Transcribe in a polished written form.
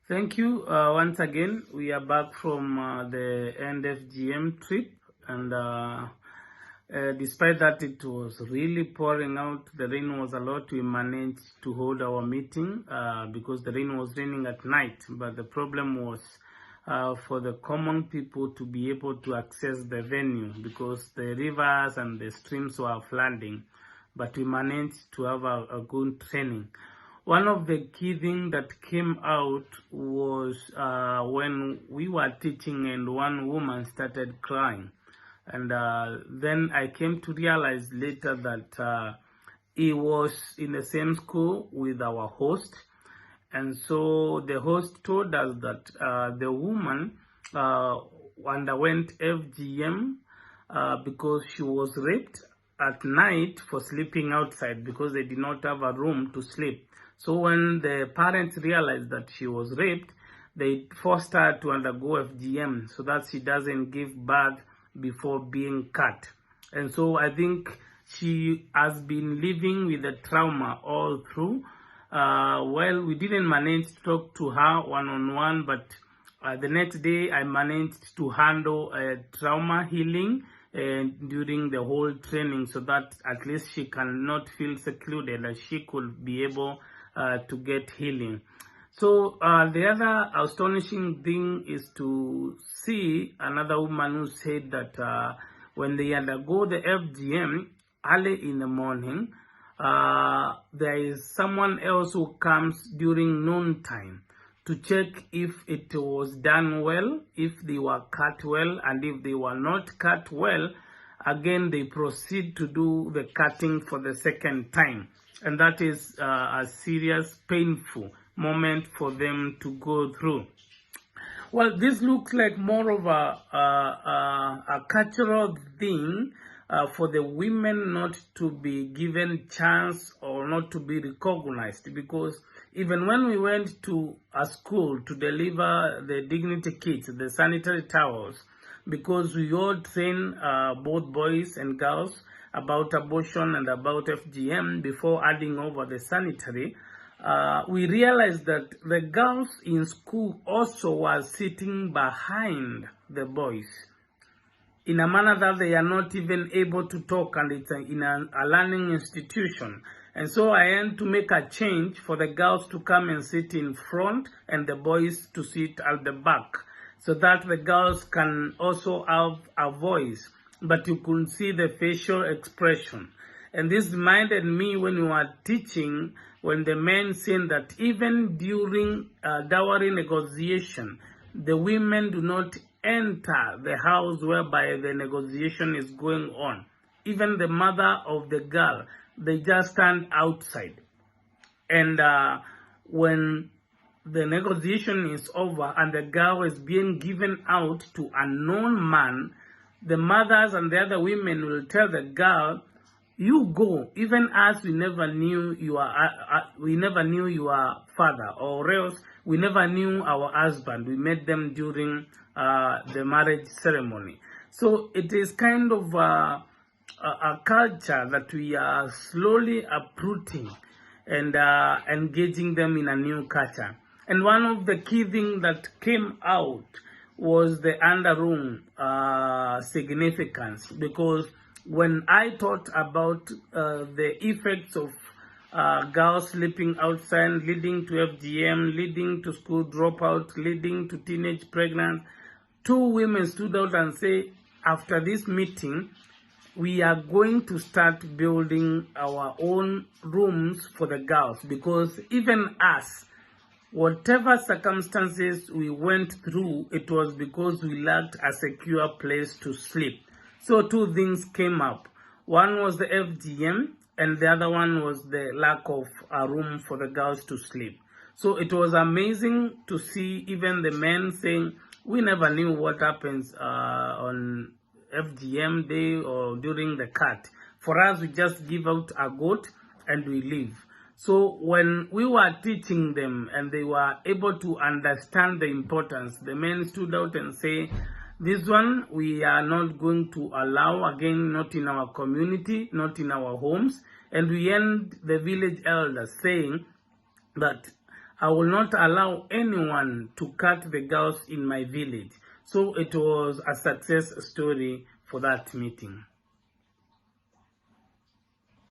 Thank you. Once again, we are back from the end FGM trip, and despite that it was really pouring out, the rain was a lot, we managed to hold our meeting because the rain was raining at night. But the problem was for the common people to be able to access the venue because the rivers and the streams were flooding. But we managed to have a good training. One of the key things that came out was when we were teaching and one woman started crying. And then I came to realize later that he was in the same school with our host. And so the host told us that the woman underwent FGM because she was raped at night for sleeping outside because they did not have a room to sleep. So when the parents realized that she was raped, they forced her to undergo FGM so that she doesn't give birth before being cut. And so I think she has been living with the trauma all through. Well, we didn't manage to talk to her one-on-one, but the next day I managed to handle trauma healing during the whole training so that at least she cannot feel secluded and she could be able to get healing. So the other astonishing thing is to see another woman who said that when they undergo the FGM early in the morning, there is someone else who comes during noon time to check if it was done well, if they were cut well, and if they were not cut well, again they proceed to do the cutting for the second time. And that is a serious, painful moment for them to go through. Well, this looks like more of a cultural thing for the women not to be given chance or not to be recognized, because even when we went to a school to deliver the dignity kits, the sanitary towels, because we all train both boys and girls about abortion and about FGM before adding over the sanitary, we realized that the girls in school also were sitting behind the boys in a manner that they are not even able to talk, and it's in a learning institution. And so I had to make a change for the girls to come and sit in front and the boys to sit at the back, so that the girls can also have a voice, but you could see the facial expression. And this reminded me when we were teaching, when the men said that even during dowry negotiation, the women do not enter the house whereby the negotiation is going on. Even the mother of the girl, they just stand outside. And when the negotiation is over and the girl is being given out to a known man, the mothers and the other women will tell the girl, "You go, even as we never knew your father, or else we never knew our husband. We met them during the marriage ceremony." So it is kind of a culture that we are slowly uprooting and engaging them in a new culture. And one of the key things that came out was the underroom significance, because when I thought about the effects of girls sleeping outside, leading to FGM, leading to school dropout, leading to teenage pregnancy, two women stood out and said, after this meeting, we are going to start building our own rooms for the girls, because even us, whatever circumstances we went through, it was because we lacked a secure place to sleep. So two things came up. One was the FGM, and the other one was the lack of a room for the girls to sleep. So it was amazing to see even the men saying, we never knew what happens on FGM day or during the cut. For us, we just give out a goat and we leave. So when we were teaching them and they were able to understand the importance, the men stood out and say, this one we are not going to allow again, not in our community, not in our homes. And we end the village elders saying that I will not allow anyone to cut the girls in my village. So it was a success story for that meeting.